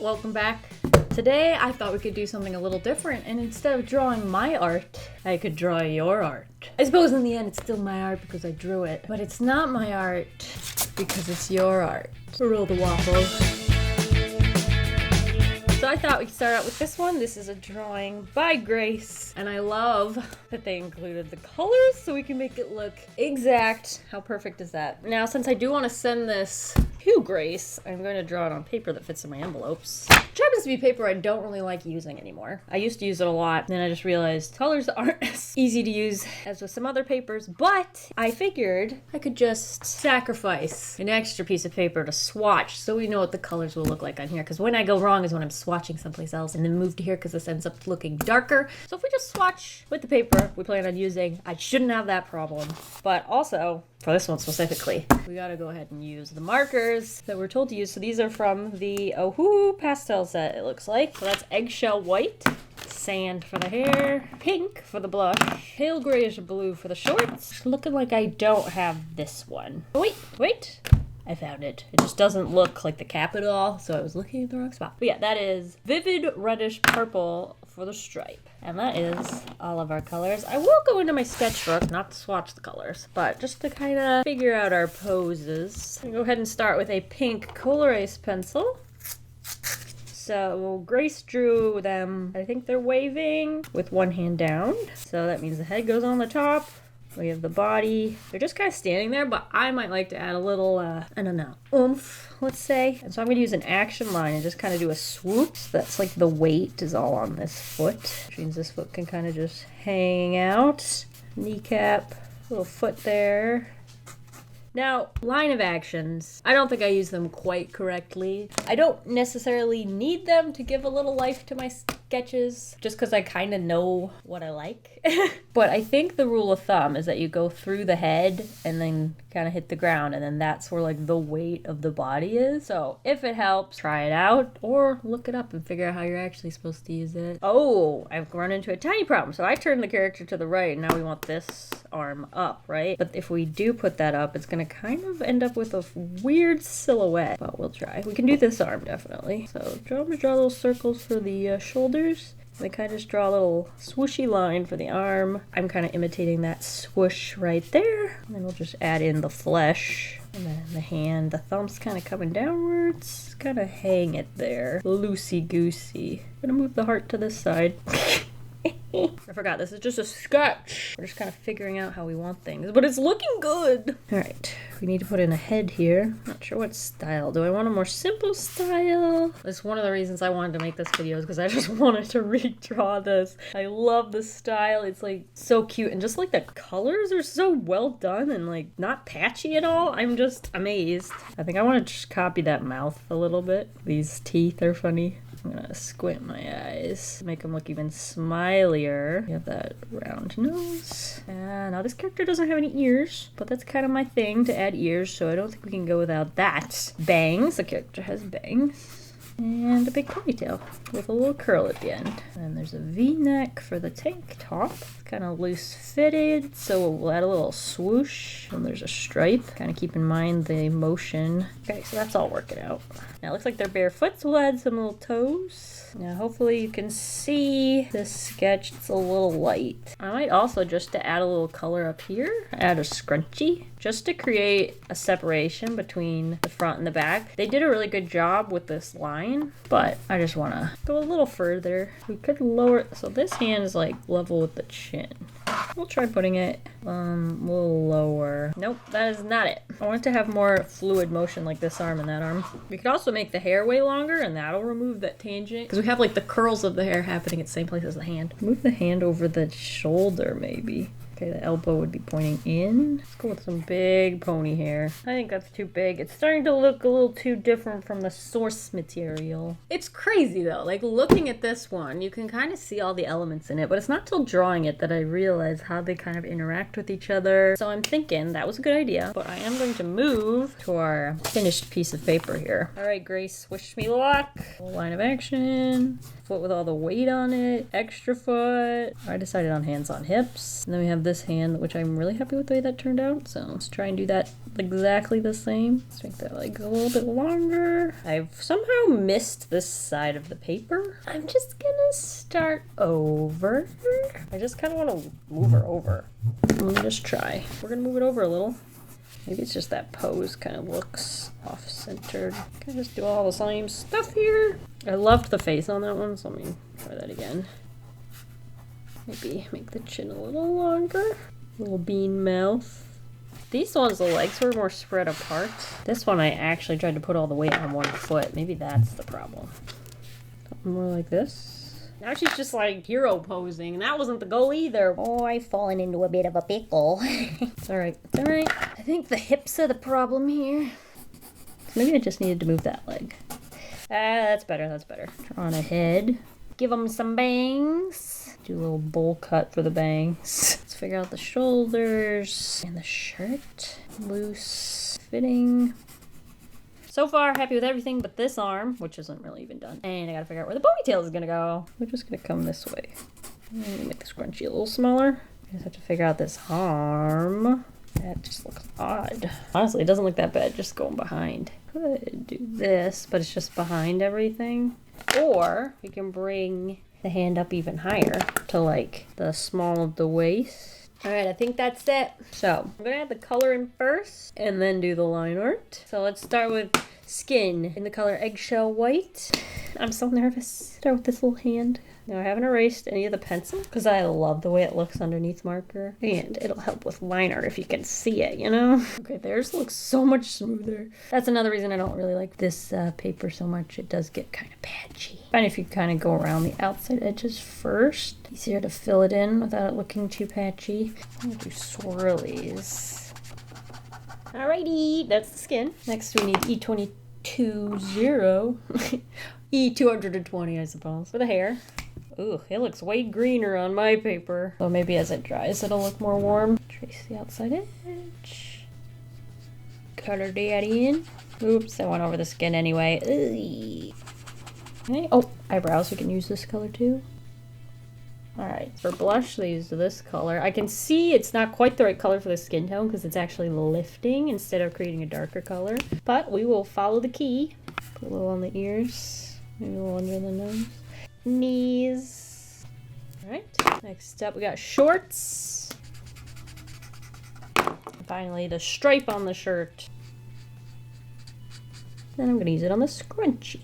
welcome back. Today I thought we could do something a little different, and instead of drawing my art, I could draw your art. I suppose in the end it's still my art because I drew it, but it's not my art because it's your art. Roll the waffles. So I thought we could start out with this one. This is a drawing by Grace, and I love that they included the colors so we can make it look exact. How perfect is that? Now, since I do want to send this to Grace, I'm going to draw it on paper that fits in my envelopes. Which happens to be paper I don't really like using anymore. I used to use it a lot, then I just realized colors aren't as easy to use as with some other papers, but I figured I could just sacrifice an extra piece of paper to swatch so we know what the colors will look like on here, because when I go wrong is when I'm swatching someplace else and then move to here because this ends up looking darker. So if we just swatch with the paper we plan on using, I shouldn't have that problem. But also, for this one specifically, we gotta go ahead and use the markers that we're told to use. So these are from the Ohuhu pastel set, it looks like. So that's eggshell white, sand for the hair, pink for the blush, pale grayish blue for the shorts. It's looking like I don't have this one. Oh, wait. I found it. It just doesn't look like the cap at all, so I was looking at the wrong spot. But yeah, that is vivid reddish purple for the stripe. And that is all of our colors. I will go into my sketchbook, not to swatch the colors, but just to kind of figure out our poses. I'll go ahead and start with a pink col-erase pencil. So Grace drew them, I think they're waving with one hand down. So that means the head goes on the top. We have the body. They're just kind of standing there, but I might like to add a little, I don't know, oomph, let's say. And so I'm going to use an action line and just kind of do a swoop. So that's like the weight is all on this foot, which means this foot can kind of just hang out. Kneecap, little foot there. Now, line of actions, I don't think I use them quite correctly. I don't necessarily need them to give a little life to my sketches, just because I kind of know what I like. But I think the rule of thumb is that you go through the head and then kind of hit the ground, and then that's where like the weight of the body is. So if it helps, try it out or look it up and figure out how you're actually supposed to use it. Oh, I've run into a tiny problem. So I turned the character to the right, and now we want this arm up, right? But if we do put that up, it's going to kind of end up with a weird silhouette, but we'll try. We can do this arm definitely. So draw little circles for the shoulders. I kind of just draw a little swooshy line for the arm. I'm kind of imitating that swoosh right there. And then we'll just add in the flesh. And then the hand, the thumb's kind of coming downwards. Kind of hang it there. Loosey-goosey. Gonna move the heart to this side. I forgot, this is just a sketch. We're just kind of figuring out how we want things, but it's looking good. All right, we need to put in a head here. Not sure what style. Do I want a more simple style? That's one of the reasons I wanted to make this video, is because I just wanted to redraw this. I love the style. It's like so cute, and just like the colors are so well done and like not patchy at all. I'm just amazed. I think I want to just copy that mouth a little bit. These teeth are funny. I'm gonna squint my eyes, make them look even smilier. You have that round nose. And now this character doesn't have any ears, but that's kind of my thing, to add ears, so I don't think we can go without that. Bangs, the character has bangs. And a big ponytail with a little curl at the end. And there's a V-neck for the tank top. It's kind of loose fitted, so we'll add a little swoosh. And there's a stripe. Kind of keep in mind the motion. Okay, so that's all working out. Now it looks like they're barefoot, so we'll add some little toes. Now hopefully you can see this sketch. It's a little light. I might also, just to add a little color up here, add a scrunchie, just to create a separation between the front and the back. They did a really good job with this line, but I just want to go a little further. We could lower, so this hand is like level with the chin. We'll try putting it a little lower. Nope, that is not it. I want it to have more fluid motion like this arm and that arm. We could also make the hair way longer, and that'll remove that tangent, because we have like the curls of the hair happening at the same place as the hand. Move the hand over the shoulder maybe. Okay, the elbow would be pointing in. Let's go with some big pony hair. I think that's too big. It's starting to look a little too different from the source material. It's crazy though, like looking at this one, you can kind of see all the elements in it, but it's not till drawing it that I realize how they kind of interact with each other. So I'm thinking that was a good idea, but I am going to move to our finished piece of paper here. All right, Grace, wish me luck. Line of action. Foot with all the weight on it. Extra foot. I decided on hands on hips. And then we have this hand, which I'm really happy with the way that turned out. So let's try and do that exactly the same. Let's make that like a little bit longer. I've somehow missed this side of the paper. I'm just gonna start over. I just kind of want to move her over. Let me just try. We're gonna move it over a little. Maybe it's just that pose kind of looks off-centered. Can I just do all the same stuff here? I loved the face on that one, so let me try that again. Maybe make the chin a little longer. Little bean mouth. These ones, the legs were more spread apart. This one I actually tried to put all the weight on one foot. Maybe that's the problem. Something more like this. Now she's just like hero posing, and that wasn't the goal either. Oh, I've fallen into a bit of a pickle. It's alright, it's alright. I think the hips are the problem here. Maybe I just needed to move that leg. That's better, that's better. Draw on a head. Give them some bangs. Do a little bowl cut for the bangs. Let's figure out the shoulders and the shirt. Loose fitting. So far, happy with everything but this arm, which isn't really even done. And I gotta figure out where the ponytail is gonna go. We're just gonna come this way. I'm gonna make the scrunchie a little smaller. I just have to figure out this arm. That just looks odd. Honestly, it doesn't look that bad, just going behind. Could do this, but it's just behind everything. Or we can bring the hand up even higher to like the small of the waist. All right, I think that's it. So I'm gonna add the color in first and then do the line art. So let's start with skin in the color eggshell white. I'm so nervous. Start with this little hand. Now I haven't erased any of the pencil because I love the way it looks underneath marker, and it'll help with line art if you can see it, you know? Okay, theirs looks so much smoother. That's another reason I don't really like this paper so much. It does get kind of patchy. Fine if you kind of go around the outside edges first. Easier to fill it in without it looking too patchy. I'm gonna do swirlies. Alrighty, that's the skin. Next we need E220. E220, I suppose, for the hair. Ooh, it looks way greener on my paper. So maybe as it dries, it'll look more warm. Trace the outside edge. Color that in. Oops, I went over the skin anyway. Okay. Oh, eyebrows, we can use this color too. Alright, for blush, they used this color. I can see it's not quite the right color for the skin tone because it's actually lifting instead of creating a darker color. But we will follow the key. Put a little on the ears, maybe a little under the nose. Knees. Alright, next up we got shorts. And finally, the stripe on the shirt. Then I'm going to use it on the scrunchie.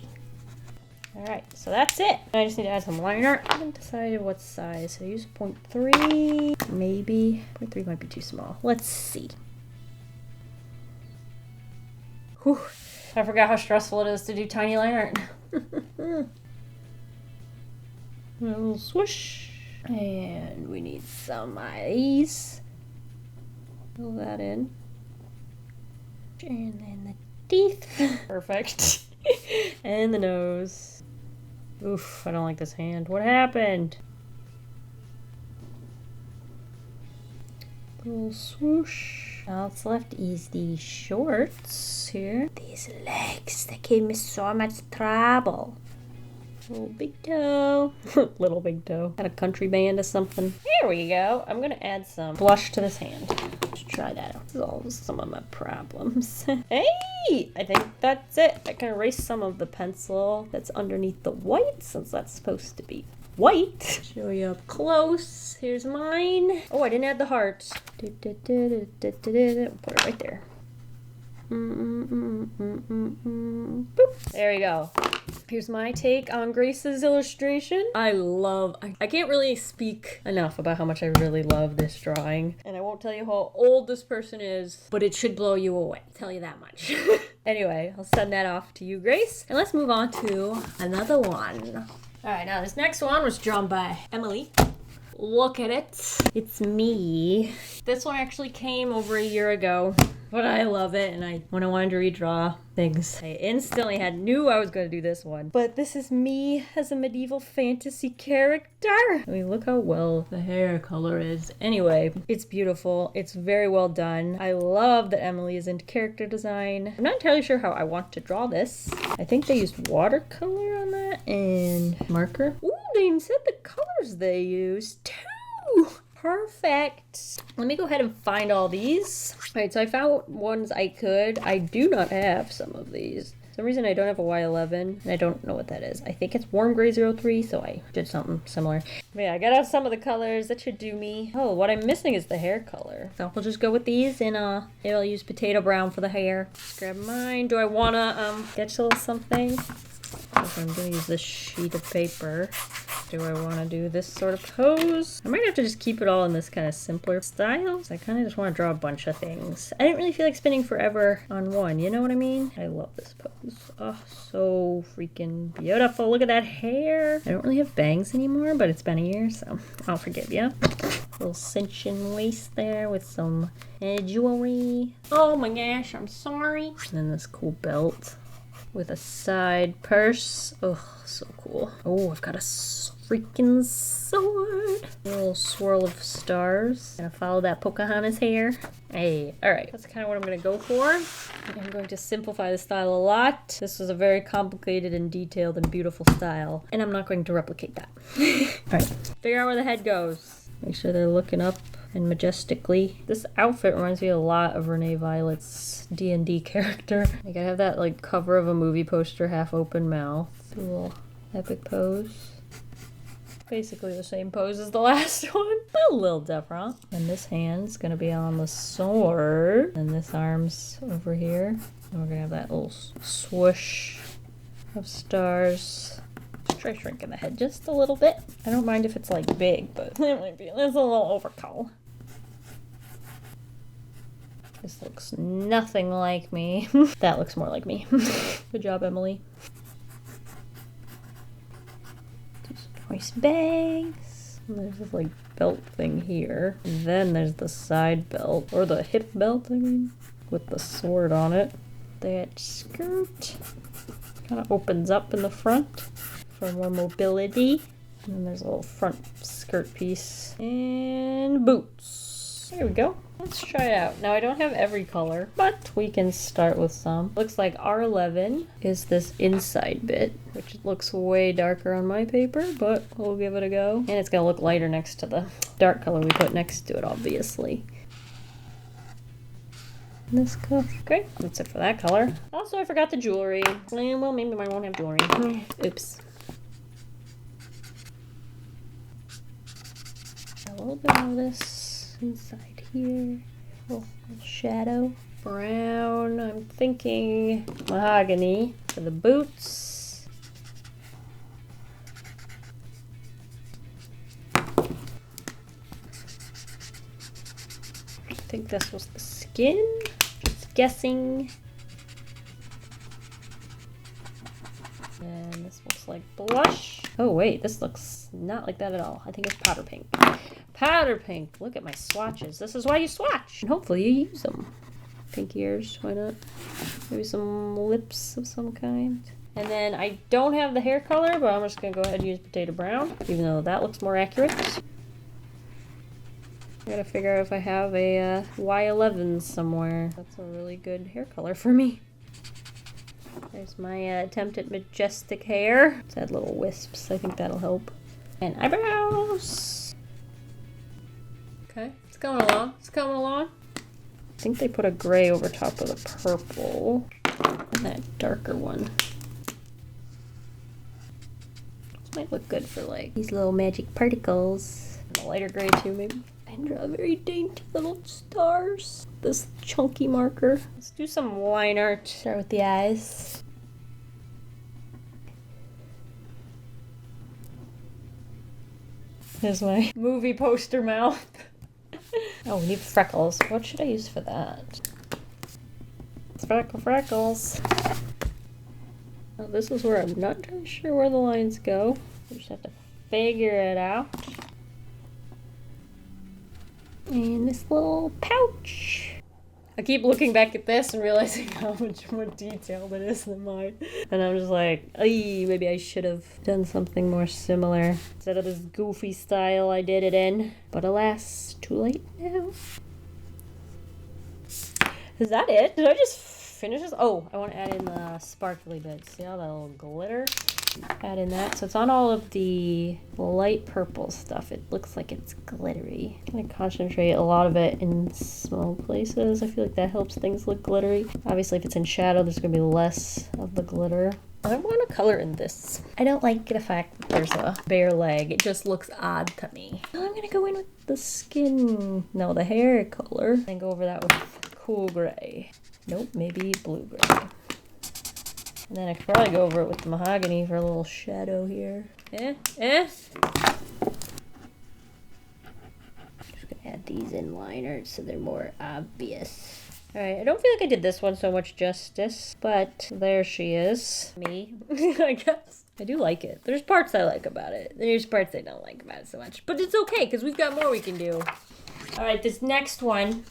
Alright, so that's it. I just need to add some line art. I haven't decided what size. So I use 0.3, maybe. 0.3 might be too small. Let's see. Whew. I forgot how stressful it is to do tiny line art. A little swoosh. And we need some eyes. Fill that in. And then the teeth. Perfect. And the nose. Oof, I don't like this hand. What happened? Little swoosh. All that's left is the shorts here. These legs, they gave me so much trouble. Little big toe. Little big toe. Got a country band or something. Here we go. I'm gonna add some blush to this hand. Let's try that out. Solve some of my problems. Hey! I think that's it. I can erase some of the pencil that's underneath the white since that's supposed to be white. Show you up close. Here's mine. Oh, I didn't add the heart. Put it right there. Boop. There you go. Here's my take on Grace's illustration. I can't really speak enough about how much I really love this drawing. And I won't tell you how old this person is, but it should blow you away. I'll tell you that much. Anyway, I'll send that off to you, Grace. And let's move on to another one. All right, now this next one was drawn by Emily. Look at it. It's me. This one actually came over a year ago, but I love it. And when I wanted to redraw things, I instantly knew I was going to do this one. But this is me as a medieval fantasy character. I mean, look how well the hair color is. Anyway, it's beautiful. It's very well done. I love that Emily is into character design. I'm not entirely sure how I want to draw this. I think they used watercolor on that and marker. Ooh, they said the colors they used too. perfect. Let me go ahead and find all these. All right, so I found ones I could. I do not have some of these. For some reason I don't have a Y11, and I don't know what that is. I think it's Warm Gray 03, so I did something similar. But yeah, I got out some of the colors. That should do me. Oh, what I'm missing is the hair color. So we'll just go with these, and I'll use potato brown for the hair. Just grab mine. Do I wanna sketch a little something? I'm gonna use this sheet of paper. Do I want to do this sort of pose? I might have to just keep it all in this kind of simpler style. I kind of just want to draw a bunch of things. I didn't really feel like spending forever on one, you know what I mean? I love this pose. Oh, so freaking beautiful. Look at that hair. I don't really have bangs anymore, but it's been a year, so I'll forgive you. Little cinching waist there with some jewelry. Oh my gosh, I'm sorry. And then this cool belt with a side purse. Oh, so cool. Oh, I've got a freaking sword. A little swirl of stars. Gonna follow that Pocahontas hair. Hey, all right, that's kind of what I'm gonna go for. I'm going to simplify the style a lot. This is a very complicated and detailed and beautiful style, and I'm not going to replicate that. All right, figure out where the head goes. Make sure they're looking up and majestically. This outfit reminds me a lot of Renee Violet's D&D character. Like I have that like cover of a movie poster, half open mouth. A little epic pose. Basically the same pose as the last one. A little different. And this hand's gonna be on the sword. And this arm's over here. And we're gonna have that little swoosh of stars. Try shrinking the head just a little bit. I don't mind if it's like big, but it might be. That's a little overkill. This looks nothing like me. That looks more like me. Good job, Emily. Do some nice bangs. And there's this like belt thing here. And then there's the side belt, or the hip belt, I mean, with the sword on it. That skirt kind of opens up in the front for more mobility. And then there's a little front skirt piece. And boots. There we go. Let's try it out. Now I don't have every color, but we can start with some. Looks like R11 is this inside bit, which looks way darker on my paper, but we'll give it a go. And it's gonna look lighter next to the dark color we put next to it, obviously. This color. Great. That's it for that color. Also, I forgot the jewelry. Well, maybe mine won't have jewelry. Oops. A little bit of this inside here. Little shadow. Brown. I'm thinking mahogany for the boots. I think this was the skin. Just guessing. And this looks like blush. Oh wait, this looks not like that at all. I think it's powder pink. Powder pink. Look at my swatches. This is why you swatch. And hopefully you use them. Pink ears, why not? Maybe some lips of some kind. And then I don't have the hair color, but I'm just gonna go ahead and use potato brown, even though that looks more accurate. I gotta figure out if I have a Y11 somewhere. That's a really good hair color for me. There's my attempt at majestic hair. Let's add little wisps. I think that'll help. And eyebrows. Okay, it's coming along. It's coming along. I think they put a gray over top of the purple. And that darker one. This might look good for like these little magic particles. And a lighter gray too, maybe. And draw very dainty little stars. This chunky marker. Let's do some line art. Start with the eyes. Here's my movie poster mouth. Oh, we need freckles. What should I use for that? Freckles. Oh, this is where I'm not really sure where the lines go. We just have to figure it out. And this little pouch. I keep looking back at this and realizing how much more detailed it is than mine. And I'm just like, maybe I should have done something more similar instead of this goofy style I did it in. But alas, too late now. Is that it? Did I just finish this? Oh, I want to add in the sparkly bits. See all that little glitter? Add in that. So it's on all of the light purple stuff. It looks like it's glittery. I'm gonna concentrate a lot of it in small places. I feel like that helps things look glittery. Obviously, if it's in shadow, there's gonna be less of the glitter. I want to color in this. I don't like the fact that there's a bare leg. It just looks odd to me. I'm gonna go in with the skin, no, the hair color, and go over that with cool gray. Nope, maybe blue gray. And then I could probably go over it with the mahogany for a little shadow here. Just gonna add these inliners so they're more obvious. Alright, I don't feel like I did this one so much justice, but there she is. Me, I guess. I do like it. There's parts I like about it. There's parts I don't like about it so much. But it's okay, because we've got more we can do. Alright, this next one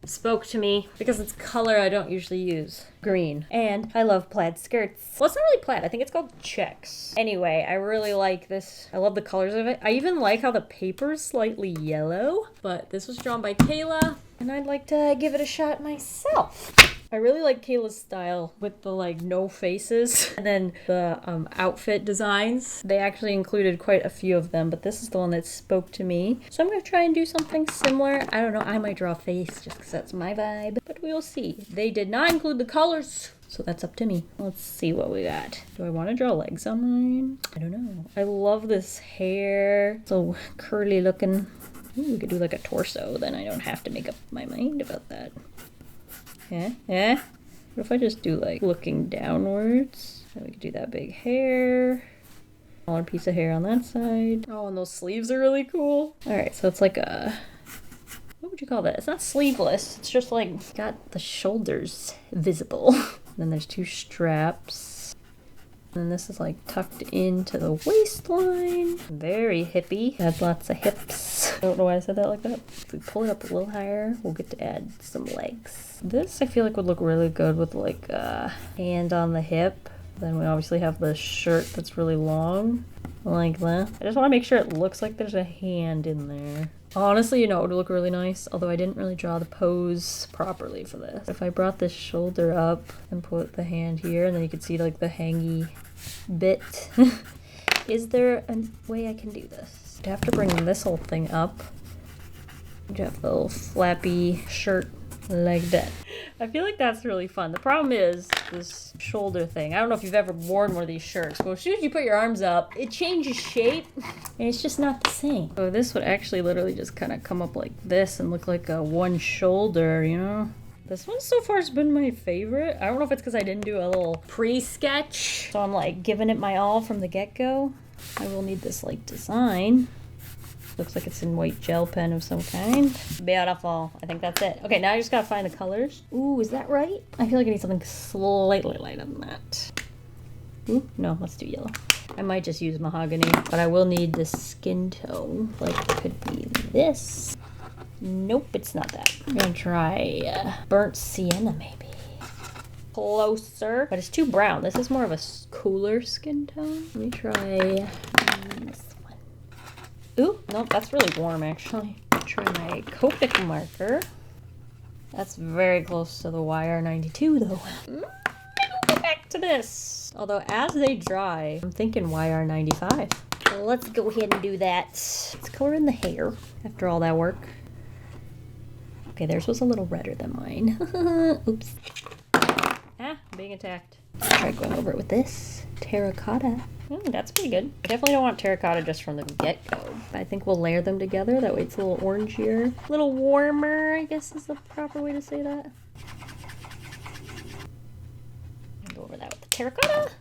spoke to me because it's color I don't usually use. Green. And I love plaid skirts. Well, it's not really plaid. I think it's called checks. Anyway, I really like this. I love the colors of it. I even like how the paper's slightly yellow. But this was drawn by Kayla, and I'd like to give it a shot myself. I really like Kayla's style with the like no faces and then the outfit designs. They actually included quite a few of them, but this is the one that spoke to me. So I'm gonna try and do something similar. I don't know, I might draw a face just because that's my vibe, but we will see. They did not include the colors, so that's up to me. Let's see what we got. Do I want to draw legs on mine? I don't know. I love this hair. So curly looking. Ooh, we could do like a torso, then I don't have to make up my mind about that. Yeah. What if I just do like looking downwards? Then we could do that big hair. Smaller piece of hair on that side. Oh, and those sleeves are really cool. Alright, so it's like a... what would you call that? It's not sleeveless. It's just like got the shoulders visible. Then there's two straps. And this is like tucked into the waistline. Very hippie. Has lots of hips. I don't know why I said that like that. If we pull it up a little higher, we'll get to add some legs. This I feel like would look really good with like a hand on the hip. Then we obviously have the shirt that's really long. Like that. I just want to make sure it looks like there's a hand in there. Honestly, you know, it would look really nice, although I didn't really draw the pose properly for this. If I brought this shoulder up and put the hand here, and then you could see like the hangy bit. Is there a way I can do this? I'd have to bring this whole thing up. You'd have the little flappy shirt like that. I feel like that's really fun. The problem is this shoulder thing. I don't know if you've ever worn one of these shirts, but as soon as you put your arms up, it changes shape and it's just not the same. So this would actually literally just kind of come up like this and look like a one shoulder, you know? This one so far has been my favorite. I don't know if it's because I didn't do a little pre-sketch, so I'm like giving it my all from the get-go. I will need this like design. Looks like it's in white gel pen of some kind. Beautiful. I think that's it. Okay, now I just gotta find the colors. Ooh, is that right? I feel like I need something slightly lighter than that. Ooh, no, let's do yellow. I might just use mahogany, but I will need the skin tone. Like it could be this. Nope, it's not that. I'm gonna try burnt sienna maybe. Closer, but it's too brown. This is more of a cooler skin tone. Let me try this one. Ooh, nope, that's really warm actually. Try my Copic marker. That's very close to the YR92 though. Maybe we'll get back to this. Although as they dry, I'm thinking YR95. So let's go ahead and do that. Let's color in the hair after all that work. Okay, theirs was a little redder than mine. Oops. Ah, I'm being attacked. Let's try going over it with this. Terracotta. That's pretty good. I definitely don't want terracotta just from the get-go. I think we'll layer them together. That way it's a little orangier. A little warmer, I guess is the proper way to say that. Go over that with the terracotta.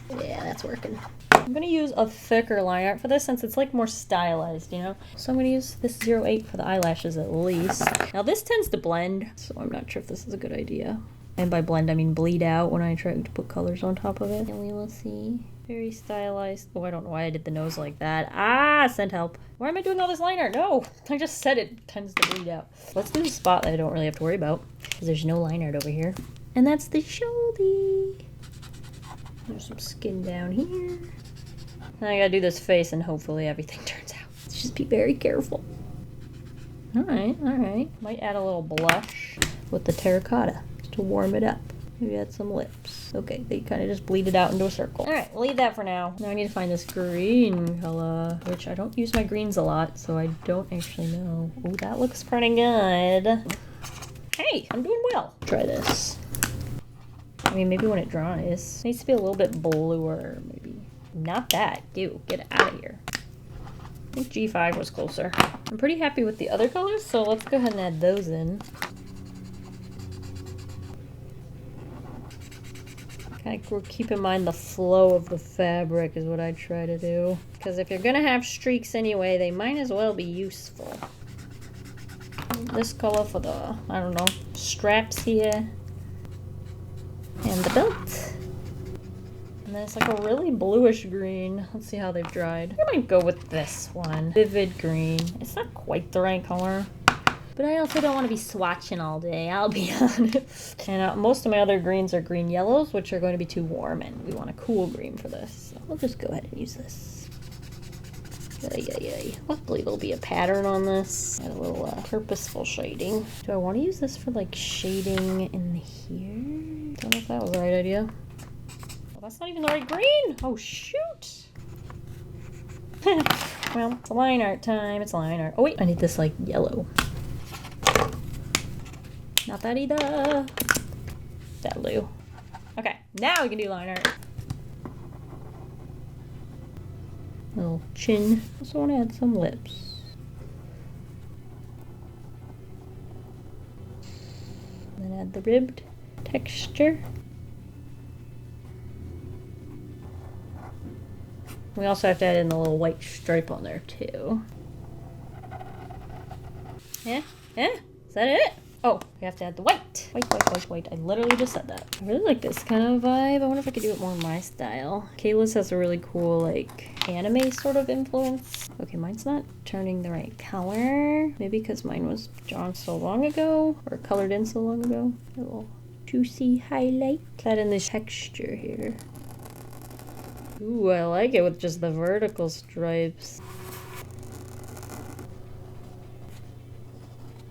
Yeah, that's working. I'm gonna use a thicker line art for this since it's like more stylized, you know? So I'm gonna use this 08 for the eyelashes at least. Now this tends to blend, so I'm not sure if this is a good idea. And by blend, I mean bleed out when I try to put colors on top of it. And we will see. Very stylized. Oh, I don't know why I did the nose like that. Ah, send help. Why am I doing all this line art? No, I just said it tends to bleed out. Let's do the spot that I don't really have to worry about because there's no line art over here. And that's the shoulder. There's some skin down here. Now I gotta do this face and hopefully everything turns out. Let's just be very careful. Alright, alright. Might add a little blush with the terracotta just to warm it up. Maybe add some lips. Okay, they kind of just bleed it out into a circle. All right, we'll leave that for now. Now I need to find this green color, which I don't use my greens a lot, so I don't actually know. Oh, that looks pretty good. Hey, I'm doing well. Try this. I mean, maybe when it dries. It needs to be a little bit bluer, maybe. Not that. Ew, get out of here. I think G5 was closer. I'm pretty happy with the other colors, so let's go ahead and add those in. Kind of keep in mind the flow of the fabric is what I try to do. Because if you're gonna have streaks anyway, they might as well be useful. This color for the, I don't know, straps here. And the belt. And then it's like a really bluish green. Let's see how they've dried. I might go with this one. Vivid green. It's not quite the right color. But I also don't want to be swatching all day, I'll be honest. And most of my other greens are green yellows, which are going to be too warm, and we want a cool green for this. So we'll just go ahead and use this. Yay. Luckily there'll be a pattern on this. Add a little purposeful shading. Do I want to use this for like shading in here? Don't know if that was the right idea. Well, that's not even the right green. Oh shoot. Well, it's line art time. It's line art. Oh wait, I need this like yellow. Not that either. That blue. Okay, now we can do line art. Little chin. Also want to add some lips. And then add the ribbed texture. We also have to add in the little white stripe on there too. Yeah? Is that it? Oh, we have to add the white. White. I literally just said that. I really like this kind of vibe. I wonder if I could do it more in my style. Kayla's has a really cool, like, anime sort of influence. Okay, mine's not turning the right color. Maybe because mine was drawn so long ago, or colored in so long ago. A little juicy highlight. Add in this texture here. Ooh, I like it with just the vertical stripes.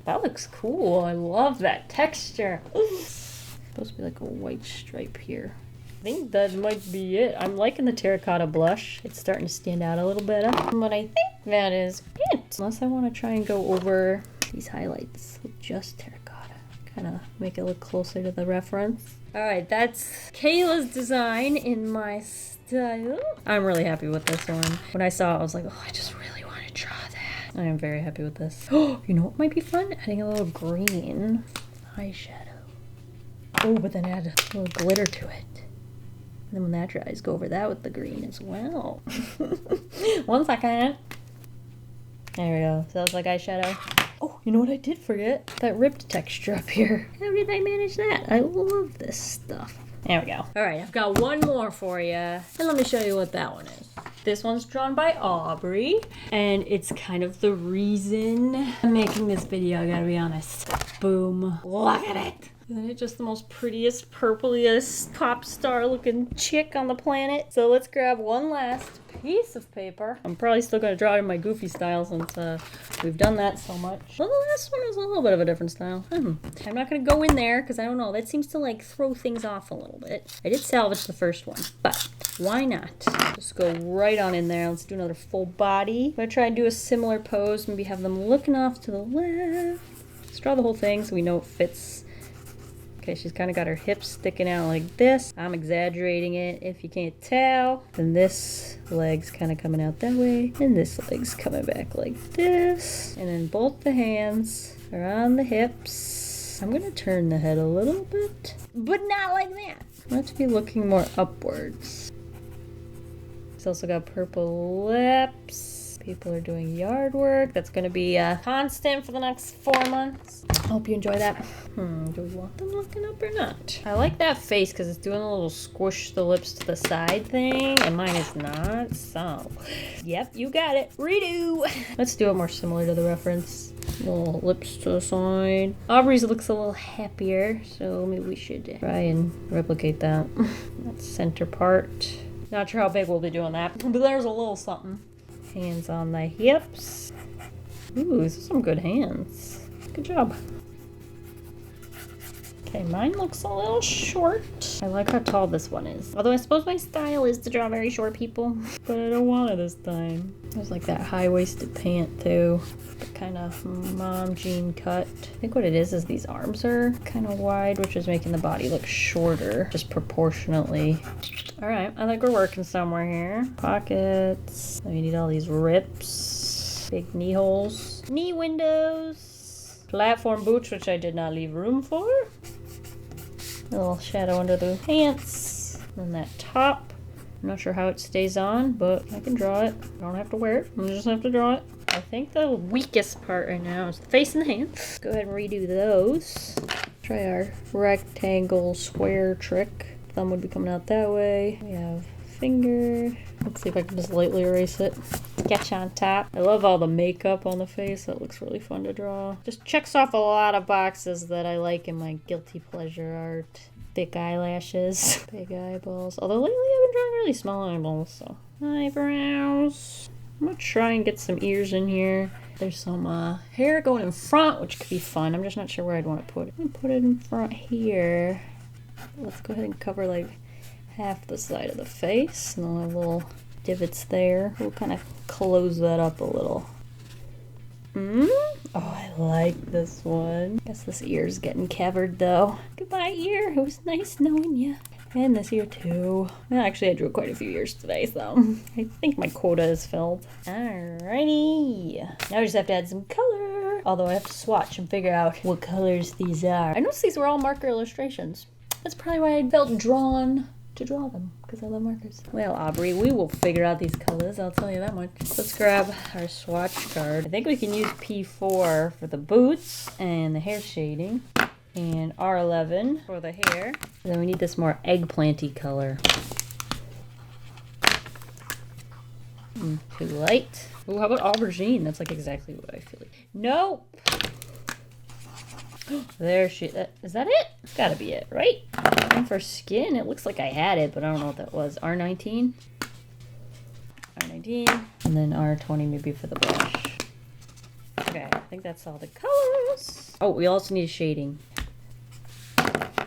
That looks cool. I love that texture. Supposed to be like a white stripe here. I think that might be it. I'm liking the terracotta blush. It's starting to stand out a little better. But I think that is it. Unless I want to try and go over these highlights with just terracotta. Kind of make it look closer to the reference. Alright, that's Kayla's design in my style. I'm really happy with this one. When I saw it, I was like, oh, I just really want to draw that. I am very happy with this. Oh, you know what might be fun? Adding a little green eyeshadow. Oh, but then add a little glitter to it. And then when that dries, go over that with the green as well. 1 second. There we go. So that's like eyeshadow. Oh, you know what I did forget? That ribbed texture up here. How did I manage that? I love this stuff. There we go. All right, I've got one more for you. And let me show you what that one is. This one's drawn by Aubrey, and it's kind of the reason I'm making this video, I gotta be honest. Boom. Look at it. Isn't it just the most prettiest, purpliest pop star looking chick on the planet? So let's grab one last piece of paper. I'm probably still gonna draw it in my goofy style since we've done that so much. Well, the last one was a little bit of a different style. I'm not gonna go in there because I don't know. That seems to like throw things off a little bit. I did salvage the first one, but why not? Just go right on in there. Let's do another full body. I'm gonna try and do a similar pose. Maybe have them looking off to the left. Let's draw the whole thing so we know it fits. Okay, she's kind of got her hips sticking out like this. I'm exaggerating it if you can't tell. And this leg's kind of coming out that way. And this leg's coming back like this. And then both the hands are on the hips. I'm gonna turn the head a little bit, but not like that. I want it to be looking more upwards. It's also got purple lips. People are doing yard work. That's going to be constant for the next 4 months. I hope you enjoy that. Do we want them looking up or not? I like that face because it's doing a little squish the lips to the side thing, and mine is not. So, yep, you got it. Redo. Let's do it more similar to the reference. Little lips to the side. Aubrey's looks a little happier, so maybe we should try and replicate that. That center part. Not sure how big we'll be doing that, but there's a little something. Hands on the hips. Ooh, these are some good hands. Good job. Okay, mine looks a little short. I like how tall this one is. Although I suppose my style is to draw very short people, but I don't want it this time. There's like that high-waisted pant too, the kind of mom jean cut. I think what it is these arms are kind of wide, which is making the body look shorter, just proportionately. All right, I think we're working somewhere here. Pockets. We need all these rips, big knee holes, knee windows, platform boots, which I did not leave room for. A little shadow under the pants, and that top. I'm not sure how it stays on, but I can draw it. I don't have to wear it. I just have to draw it. I think the weakest part right now is the face and the hands. Let's go ahead and redo those. Try our rectangle square trick. Thumb would be coming out that way. We have finger. Let's see if I can just lightly erase it. Sketch on top. I love all the makeup on the face. That looks really fun to draw. Just checks off a lot of boxes that I like in my guilty pleasure art. Thick eyelashes, big eyeballs. Although lately I've been drawing really small eyeballs, so. Eyebrows. I'm gonna try and get some ears in here. There's some hair going in front, which could be fun. I'm just not sure where I'd want to put it. I'm gonna put it in front here. Let's go ahead and cover like half the side of the face. And then a little divots there. We'll kind of close that up a little. Oh, I like this one. Guess this ear's getting covered though. Goodbye, ear. It was nice knowing you. And this ear too. Well, actually, I drew quite a few ears today, so I think my quota is filled. Alrighty. Now I just have to add some color. Although I have to swatch and figure out what colors these are. I noticed these were all marker illustrations. That's probably why I felt drawn to draw them, because I love markers. Well, Aubrey, we will figure out these colors, I'll tell you that much. Let's grab our swatch card. I think we can use P4 for the boots and the hair shading, and R11 for the hair. And then we need this more eggplanty color. Too light. Ooh, how about aubergine? That's like exactly what I feel like. Nope. There she is. That it? It's gotta be it, right? And for skin, it looks like I had it, but I don't know what that was. R19. R19. And then R20 maybe for the brush. Okay, I think that's all the colors. Oh, we also need shading.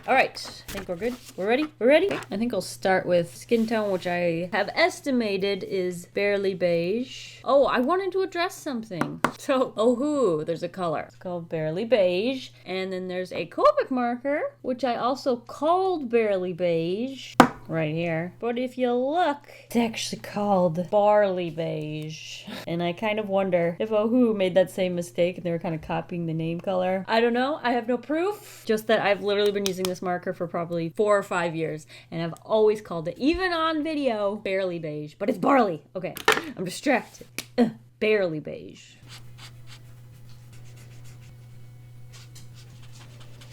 All right, I think we're good. We're ready? We're ready? I think I'll start with skin tone, which I have estimated is barely beige. Oh, I wanted to address something. So, Ohuhu, there's a color. It's called barely beige. And then there's a Copic marker, which I also called barely beige. Right here. But if you look, it's actually called barley beige. And I kind of wonder if Ohuhu made that same mistake and they were kind of copying the name color. I don't know. I have no proof. Just that I've literally been using this marker for probably 4 or 5 years. And I've always called it, even on video, barely beige. But it's barley. Okay, I'm distracted. Barely beige.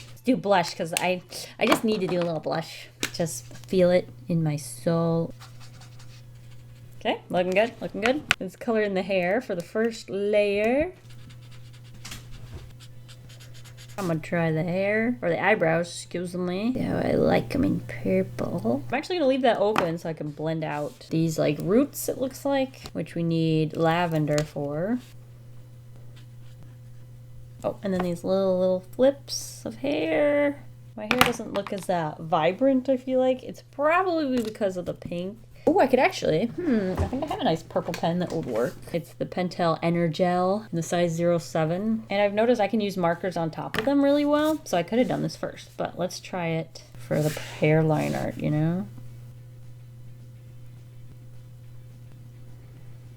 Let's do blush because I just need to do a little blush. Just feel it in my soul. Okay, looking good, looking good. Let's color in the hair for the first layer. I'm gonna try the hair, or the eyebrows, excuse me. Yeah, I like them in purple. I'm actually gonna leave that open so I can blend out these like roots, it looks like, which we need lavender for. Oh, and then these little flips of hair. My hair doesn't look as vibrant, I feel like. It's probably because of the pink. Oh, I could actually, I think I have a nice purple pen that would work. It's the Pentel Energel in the size 07. And I've noticed I can use markers on top of them really well. So I could have done this first, but let's try it for the hairline art, you know?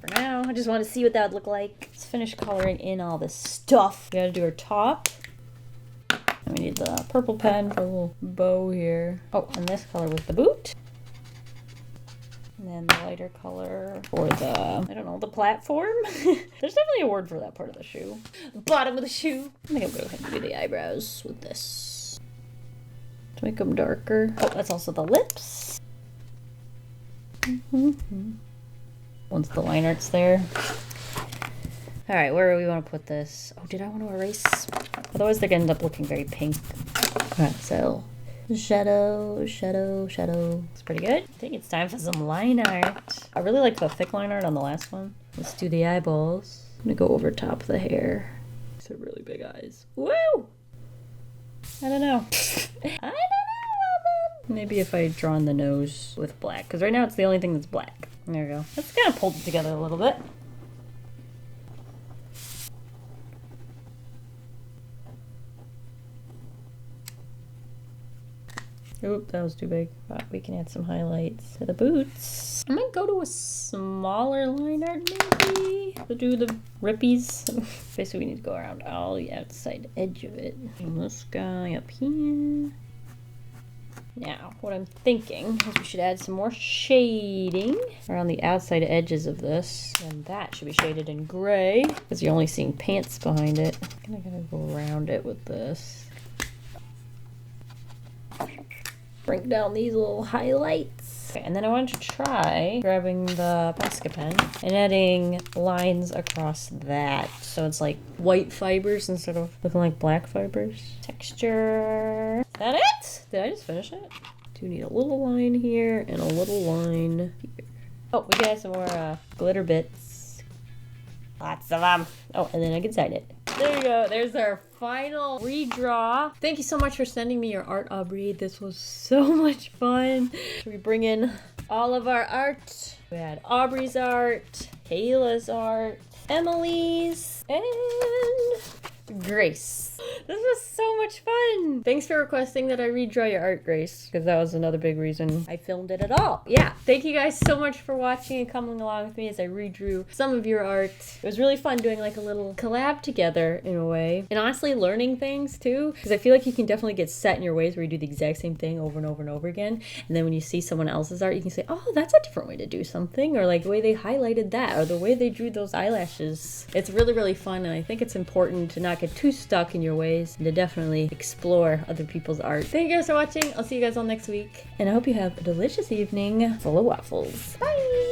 For now, I just want to see what that would look like. Let's finish coloring in all this stuff. We gotta do our top. And we need the purple pen for a little bow here. Oh, and this color with the boot. And then the lighter color for the, I don't know, the platform. There's definitely a word for that part of the shoe. The bottom of the shoe. I think I'm going to go ahead and do the eyebrows with this to make them darker. Oh, that's also the lips. Once the line art's there. All right, where do we want to put this? Oh, did I want to erase? Otherwise, they're going to end up looking very pink. All right, so shadow, shadow, shadow. It's pretty good. I think it's time for some line art. I really like the thick line art on the last one. Let's do the eyeballs. I'm going to go over top of the hair. These are really big eyes. Woo! I don't know. I don't know. Maybe if I draw on the nose with black, because right now it's the only thing that's black. There we go. Let's kind of pull it together a little bit. Oop, that was too big. But we can add some highlights to the boots. I might go to a smaller line art maybe to do the rippies. Basically, we need to go around all the outside edge of it. And this guy up here. Now, what I'm thinking is we should add some more shading around the outside edges of this. And that should be shaded in gray because you're only seeing pants behind it. I'm gonna go around it with this. Bring down these little highlights. Okay, and then I want to try grabbing the Posca pen and adding lines across that. So it's like white fibers instead of looking like black fibers. Texture. Is that it? Did I just finish it? Do need a little line here and a little line here. Oh, we got some more glitter bits. Lots of them. Oh, and then I can sign it. There you go. There's our final redraw. Thank you so much for sending me your art, Aubrey. This was so much fun. We bring in all of our art. We had Aubrey's art, Kayla's art, Emily's, and Grace. This was so much fun. Thanks for requesting that I redraw your art, Grace, because that was another big reason I filmed it at all. Yeah, thank you guys so much for watching and coming along with me as I redrew some of your art. It was really fun doing like a little collab together in a way. And honestly, learning things too, because I feel like you can definitely get set in your ways where you do the exact same thing over and over and over again. And then when you see someone else's art, you can say, oh, that's a different way to do something. Or like the way they highlighted that, or the way they drew those eyelashes. It's really, really fun. And I think it's important to not get too stuck in your ways and to definitely explore other people's art. Thank you guys for watching. I'll see you guys all next week. And I hope you have a delicious evening full of waffles. Bye!